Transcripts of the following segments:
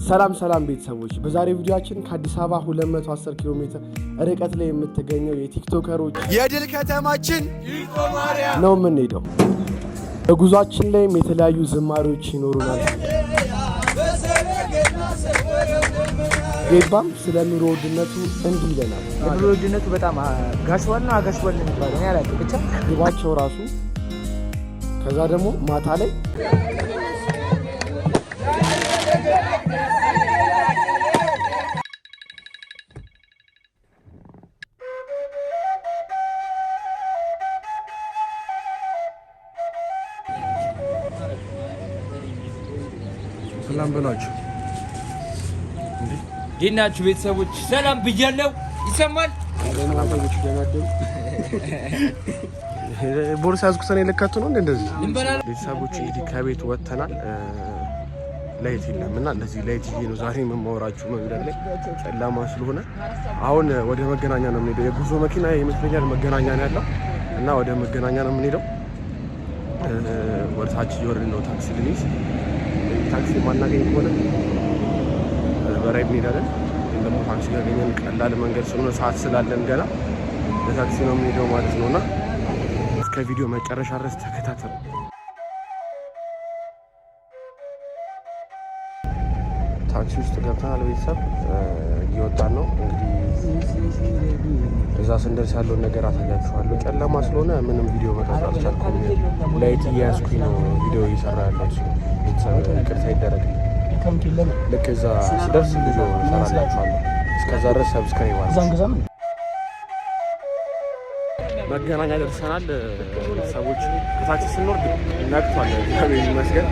ሰላም ቤተሰቦች በዛሬው ቪዲዮአችን ከአዲስ አበባ 210 ኪሎ ሜትር ርቀት ላይ የምትገኘው የቲክቶከሮች የድል ከተማችን ኢቶማሪያ ነው የምንሄደው። በጉዟችን ላይም የተለያዩ ዝማሬዎች ይኖሩናል። ቤባም ስለ ኑሮ ውድነቱ እንዲህ ይለናል። ኑሮ ውድነቱ በጣም ጋሽዋልና አጋሽዋል የሚባለው ነው ያላችሁ ብቻ ግባቸው ራሱ ከዛ ደግሞ ማታ ላይ ሰላም በሏችሁ። ዲናችሁ ቤተሰቦች ሰላም ብያለሁ። ይሰማል? ቦርሳ ያዝኩትን የለካቱ ነው እንደዚህ ቤተሰቦች እንግዲህ ከቤት ወጥተናል። ላይት የለምና ለዚህ ላይት ይሄ ነው ዛሬ የማወራችሁ መንገድ ላይ ጨለማ ስለሆነ አሁን ወደ መገናኛ ነው የምንሄደው። የጉዞ መኪና ይመስለኛል መገናኛ ነው ያለው እና ወደ መገናኛ ነው የምንሄደው። ወደ ታች እየወረድን ነው ታክሲ ልንይዝ። ታክሲ ማናገኝ ከሆነ በራይድ እንሄዳለን። ደግሞ ታክሲ ያገኘን ቀላል መንገድ ስለሆነ ሰዓት ስላለን ገና በታክሲ ነው የምንሄደው ማለት ነውና እስከ ቪዲዮ መጨረሻ ድረስ ተከታተሉ። ታክሲ ውስጥ ገብተናል። ቤተሰብ እየወጣን ነው እንግዲህ እዛ ስንደርስ ያለውን ነገር አሳያችኋለሁ። ጨለማ ስለሆነ ምንም ቪዲዮ መቅረጽ አልቻልኩም። ላይት እያያዝኩኝ ነው ቪዲዮ እየሰራ ያለው። ቤተሰብ ይቅርታ ይደረግልኝ። ልክ እዛ ስደርስ ቪዲዮ እሰራላችኋለሁ። እስከዛ ድረስ ሰብስክራይብ አድርጉ። መገናኛ ደርሰናል። ሰዎች ከታክሲ ስንወርድ ነቅቷል ይመስገን።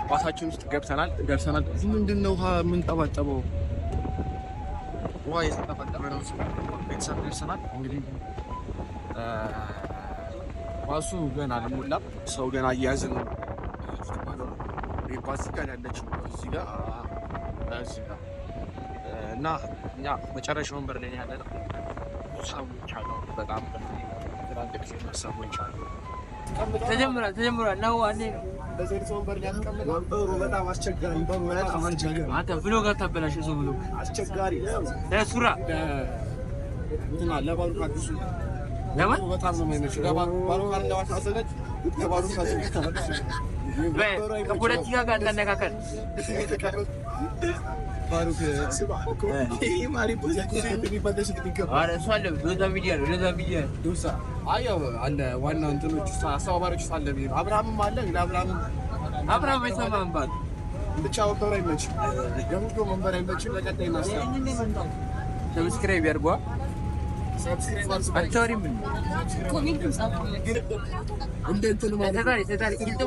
ባሳችን ውስጥ ገብተናል። ምንድነው ውሃ የምንጠባጠበው? ውሃ የተጠባጠበ ነው። ቤተሰብ ደርሰናል። እንግዲህ ባሱ ገና አልሞላም። ሰው ገና እያያዝን ነው። ባስ ጋር ያለች እዚህ ጋር እና እኛ መጨረሻ ወንበር ላይ ያለ ነው። ሰዎች አሉ፣ በጣም ትላልቅ ሰዎች አሉ። ተጀምሯል ነው አንዴ ነው በዚህ ወንበር ላይ ያስቀምጣል። ወንበሩ በጣም አስቸጋሪ አንተ ብሎግ አታበላሽ። እሱ ብሎግ አስቸጋሪ ለሱራ እንትና ለባሉ ካድሱ ለማን በጣም ነው የሚመችው። ለባሉ ካንዳዋት አሰለች ለባሉ ካድሱ ከፖለቲካ ጋር ተነካከል ባሩክ ማሪ ፖለቲካ ቢባደስ ቢገባ አረ እሱ አለ ለዛ ቪዲዮ ዶሳ አየው አለ ዋናው እንትኖች አስተባባሪዎች አለ ቢሉ አብርሃምም አለ። አብርሃም አይሰማም ባል ብቻ ወንበር አይመችም። ገምቶ ወንበር አይመችም። ለቀጣይ እናስተካክል። ሰብስክራይብ ያርጓ። ሰብስክራይብ አልቻሪም ኮሜንት ጻፉ። እንደ እንትን ማለት ተታሪ ኪልቶ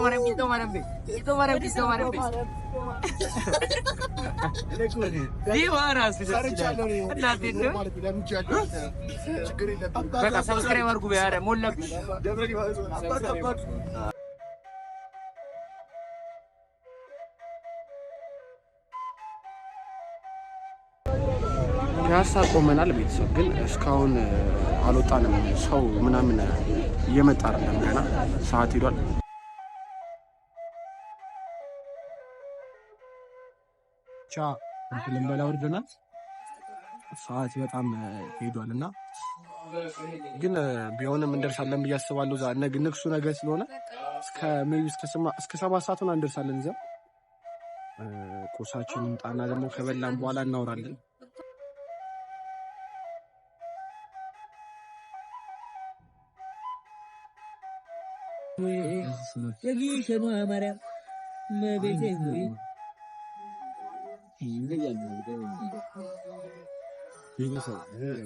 ማረም ዲዋራስ ሰርቻለሁ እናቴ ነው በቃ ሰብስክራይብ አድርጉ። ያረ ሞላብሽ ደብረዲ ማለት ነው። ፒያሳ ቆመናል። ቤተሰብ ግን እስካሁን አልወጣንም። ሰው ምናምን እየመጣ አይደለም። ገና ሰዓት ሄዷል። ልንበላ ወርደናል። ሰዓት በጣም ሄዷል እና ግን ቢሆንም እንደርሳለን ብዬ አስባለሁ። ንግሱ ነገር ስለሆነ እስከ 7 ሰዓት ሆና እንደርሳለን። እዚያ ቁርሳችንን ጣና ደግሞ ከበላን በኋላ እናወራለን።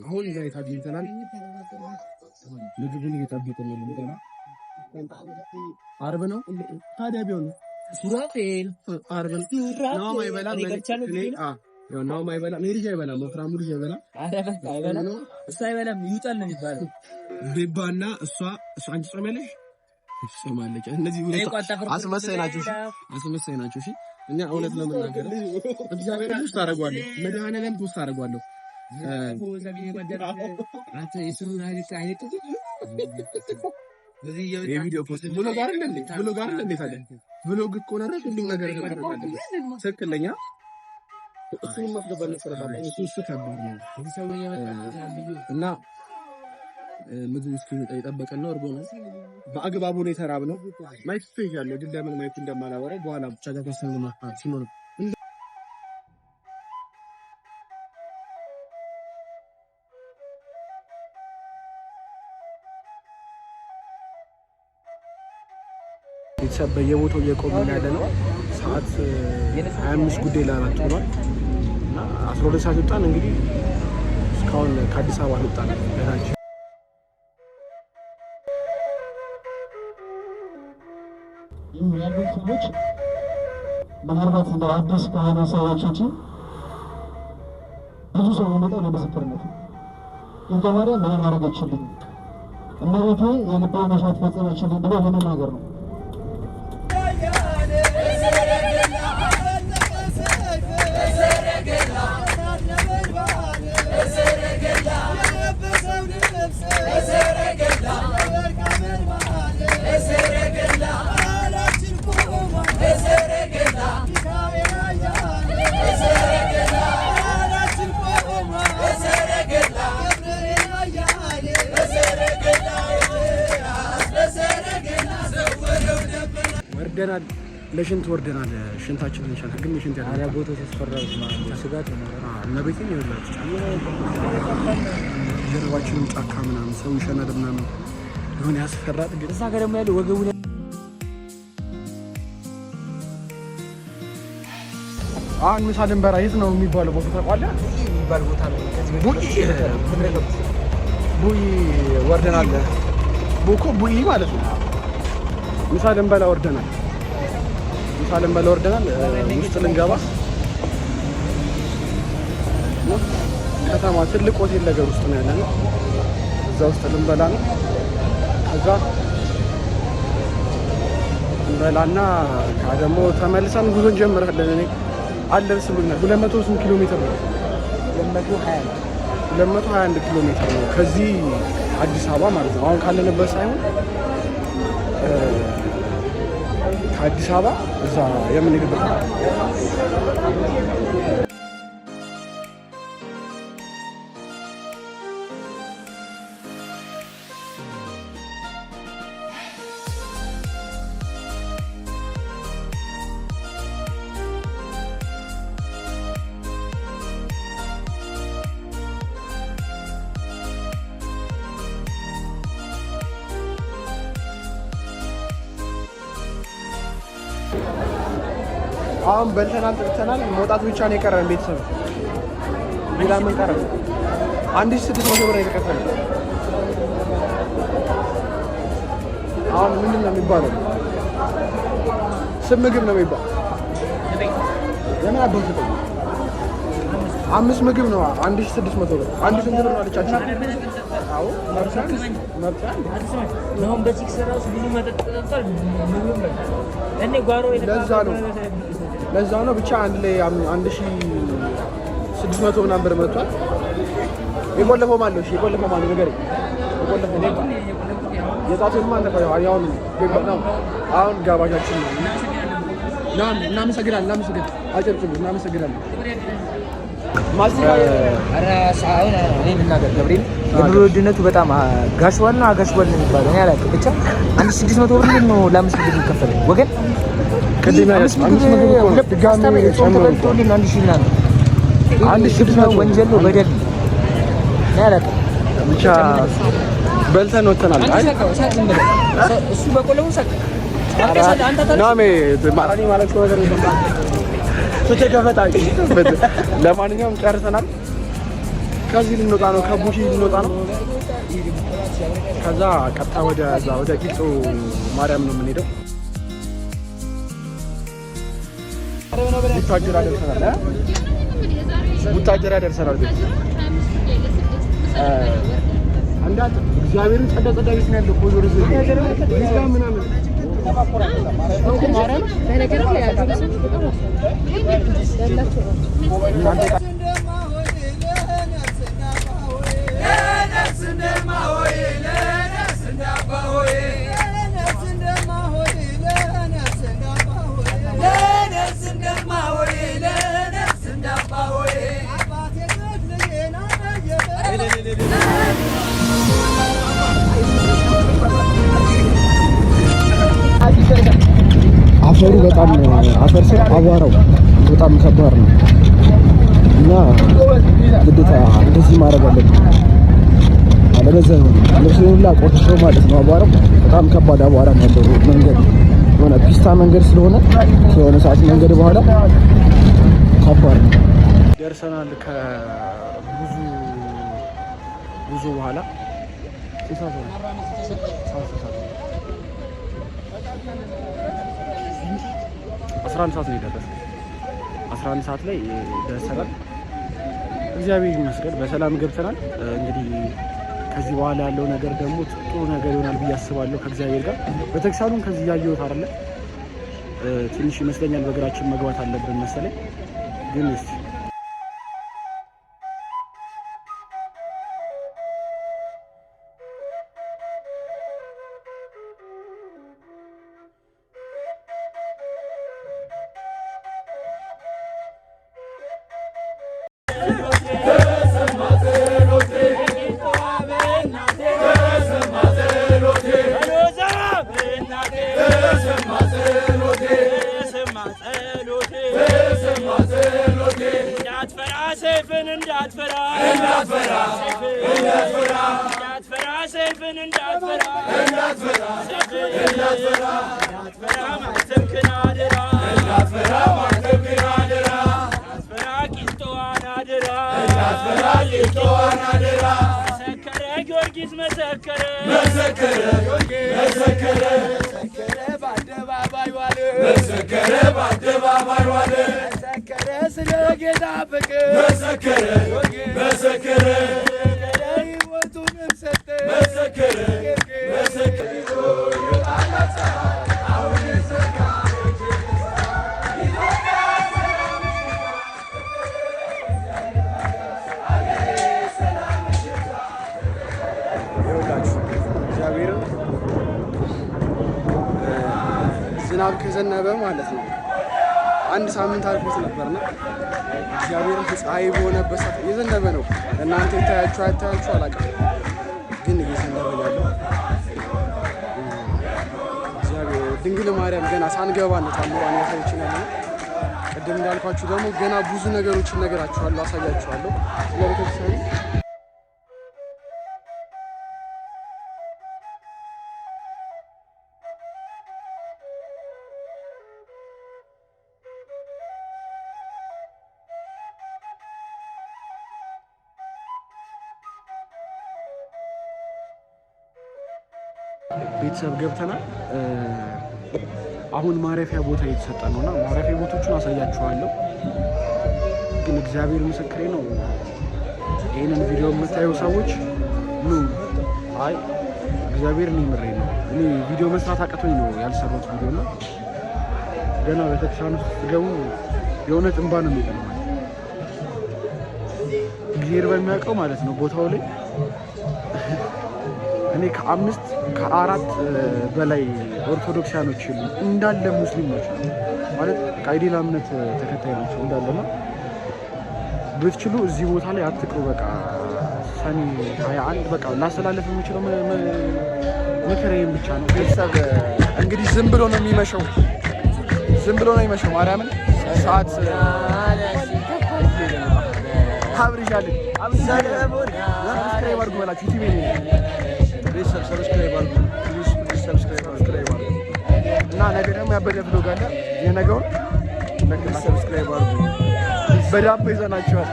አሁን ላይ ታግኝተናል። ምግብን እየጠበቅን ነው። ዓርብ ነው ታዲያ ቢሆን ሱራፌል ዓርብ ነው ማይበላ ነው ማይበላ ሜሪጅ አይበላም። ወፍራሙ ልጅ አይበላም። አይበላም እሱ አይበላም። ይውጣል ነው የሚባለው። ቤባና እሷ አንቺ ጾሚያለሽ ጾማለች። እነዚህ አስመሳይ ናቸው። እሺ እኛ እውነት ለመናገር እግዚአብሔር ውስጥ ታረጋለህ፣ መድኃኒዓለም ውስጥ ታረጋለህ። የቪዲዮ ፖስት ብሎግ አይደል እንዴ? ብሎግ አይደል እንዴ? ታዲያ ብሎግ እኮ ነው አይደል? ሁሉም ነገር ትክክለኛ እሱን ማስገባት ነው። እሱ ከባድ ነው እና ምግብ እስኪመጣ እየጠበቀን ነው። እርጎ ነው በአግባቡ ነው የተራብነው። ማይክ ትይዣለህ ግን ለምን ማይክ እንደማላወራው በኋላ ብቻ ተከሰልን ማፋት ሲኖር ቤተሰብ በየቦታው እየቆምን ያለ ነው። ሰዓት 25 ጉዳይ ለአራት ሆኗል እና 12 ሰዓት ወጣን። እንግዲህ እስካሁን ከአዲስ አበባ ወጣን ገናችን ያሉት ሰዎች ምናልባት እንደ አዲስ ከሆነ ሰዎች እንጂ ብዙ ሰው የሚመጣው ለምስክርነት ድንግል ማርያም ምን አደረገችልኝ፣ እመቤቴ የልቤ መሻት ፈጸመችልኝ ብሎ ለመናገር ነው። ወርደናል። ለሽንት ወርደናል። ሽንታችን እንሻል ግን ሽንት ያለ አሪያ ቦታው ተስፈራው ማለት ስጋት ነው። እመቤቴን ይወላችሁ ጀርባችንን ጫካ ምናምን ሰው ይሸናል ምናምን ይሁን ያስፈራል። ግን እዛ ጋር ደግሞ ያለው ወገቡ አሁን ምሳ ድንበራ የት ነው የሚባለው ቦታ ታውቃለህ? የሚባል ቦታ ነው። ከዚህ ቡይ ወርደናል። ቦኮ ቡይ ማለት ነው። ምሳ ድንበላ ወርደናል። ምሳ ድንበላ ወርደናል። ውስጥ ልንገባ ከተማ ትልቅ ሆቴል ነገር ውስጥ ነው ያለነው። እዛ ውስጥ ልንበላ ነው። ከዛ እንበላና ደግሞ ተመልሰን ጉዞ እንጀምራለን። እኔ አልደርስ ብሎኛል። 200 ኪሎ ሜትር ነው። 221 ኪሎ ሜትር ነው ከዚህ አዲስ አበባ ማለት ነው። አሁን ካለንበት ሳይሆን ከአዲስ አበባ እዛ የምንሄድበት አሁን በልተናል ጠጥተናል። መውጣት ብቻ ነው የቀረን። ቤተሰብ ሌላ ምን ቀረ? 1600 ብር የተከፈለ። አሁን ምንድን ነው የሚባለው? ስም ምግብ ነው የሚባለው። የምን አባቱ ነው? 5 ምግብ ነው 1600 ብር። አንድ ስንት ብር ነው አለቻችሁ? አዎ መርሳን ነው በሲክስ ራሱ ብዙ መጠጥ ተጠጣል። ምግብ ነው እኔ ጓሮ ለዛ ነው ብቻ አንድ ላይ 1600 ምናምን ብር መጥቷል። የቆለፈው ማለት ነው። እሺ የቆለፈው ማለት ነገር የቆለፈው ነው። የጣቱን ማለት ነው። አሁን ጋባዣችን ነው። እናመሰግናለን። አጨብጭቡ። እናመሰግናለን። የኑሮ ውድነቱ በጣም ጋሽዋል ነው አጋሽዋል ነው የሚባለው። እኔ አላውቅም። ብቻ 1600 ብር ነው ለ5 ምግብ የሚከፈለው ወገን። ከዚህ ማለት 5 ምግብ ነው ድጋሚ ጨምሮ አንድ 1600 ወንጀል ነው በደል ነው። እኔ አላውቅም። ብቻ በልተን ወተናል። አይ እሱ በቆሎው ሰቅ ናሜ ማራኒ ማለት ነው ነገር ነው። ተከፈታቂ ለማንኛውም ጨርሰናል። ከዚህ ልንወጣ ነው። ከቡሺ ልንወጣ ነው። ከዛ ቀጥታ ወደ ቂልጦ ማርያም ነው የምንሄደው። ቡታጅራ ደርሰናል። ቤት አንዳንድ እግዚአብሔርን ጸዳ ቤት ነው ያለው። ኮዞ ረዘ ምናምን ማርያም በነገር ላይ ያለው አፈሩ በጣም አፈር ስር አቧራው በጣም ከባድ ነው እና ግዴታ እንደዚህ ማድረግ አለብን። አለበለዚያ ልብሱን ሁላ ቆሽሾ ማለት ነው። አቧራው በጣም ከባድ አቧራ ነው ያለው። መንገድ የሆነ ፒስታ መንገድ ስለሆነ የሆነ ሰዓት መንገድ በኋላ ከባድ ነው። ደርሰናል ከብዙ ጉዞ በኋላ 11 ሰዓት ነው የደረስነው። 11 ሰዓት ላይ ደርሰናል። እግዚአብሔር ይመስገን በሰላም ገብተናል። እንግዲህ ከዚህ በኋላ ያለው ነገር ደግሞ ጥሩ ነገር ይሆናል ብዬ አስባለሁ። ከእግዚአብሔር ጋር ቤተክርስቲያኑን ከዚህ ያየሁት አይደለ ትንሽ ይመስለኛል በእግራችን መግባት አለብን መሰለኝ ግን እስቲ ዝናብ ከዘነበ ማለት ነው አንድ ሳምንት አልፎት ነበርና እግዚአብሔርን ፀሐይ በሆነበት ሰዓት እየዘነበ ነው። እናንተ ይታያችሁ አይታያችሁ አላውቅም፣ ግን እየዘነበ ያለው እግዚአብሔር ድንግል ማርያም ገና ሳንገባ ነው ታምሯን ያሳየችን ያለው። ቅድም እንዳልኳችሁ ደግሞ ገና ብዙ ነገሮችን ነገራችኋለሁ፣ አሳያችኋለሁ ስለቤተክርስቲያኑ። ቤተሰብ ገብተናል። አሁን ማረፊያ ቦታ እየተሰጠ ነውና ማረፊያ ቦታዎቹን አሳያችኋለሁ። ግን እግዚአብሔር ምስክሬ ነው፣ ይሄንን ቪዲዮ የምታዩ ሰዎች ኑ። አይ እግዚአብሔር ነው ምሬ ነው። እኔ ቪዲዮ መስራት አቅቶኝ ነው ያልሰራሁት ቪዲዮ ነው። ገና ቤተክርስቲያን ውስጥ ገቡ የእውነት እንባ ነው የሚጠማው። እግዚአብሔር በሚያውቀው ማለት ነው ቦታው ላይ እኔ ከአራት በላይ ኦርቶዶክሳኖች እንዳለ ሙስሊሞች ማለት ቃይዲላ እምነት ተከታይ ናቸው እንዳለና ብትችሉ እዚህ ቦታ ላይ አትቅሩ። በቃ ሰኔ 21 በቃ ላስተላለፍ የምችለው ምክሬን ብቻ ነው። ቤተሰብ እንግዲህ ዝም ብሎ ነው የሚመሸው፣ ዝም ብሎ ነው የሚመሸው። ማርያምን ሰዓት አብርሻለሁ። ሰብስክራይብ አድርጉ በላችሁ ዩቲዩብ ቤተሰብ ሰብስክራይብ አድርጉ ሰብስክራይብ አድርጉ እና ነገ ደግሞ ያበደ ብሎግ አለ። የነገውን ሰብስክራይብ አድርጉ። በዳቦ ይዘናቸዋል።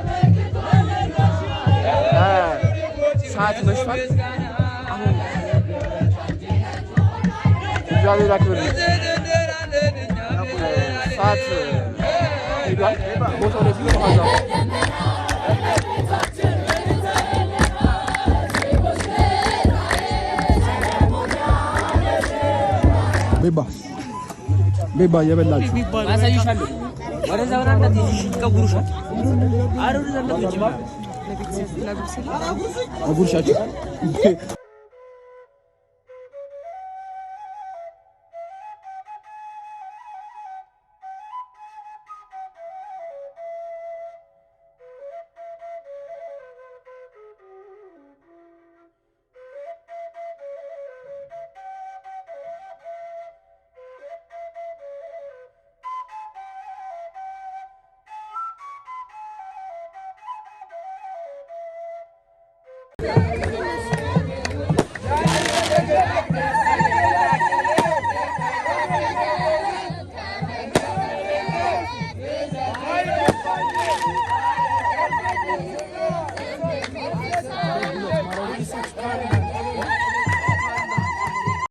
ሰዓት መሽቷል። አሁን እግዚአብሔር ያክብር። ሰዓት ሄዷል። ቦታው ላይ ሲሆን ቤባ እየበላችሁ አጉርሻችሁ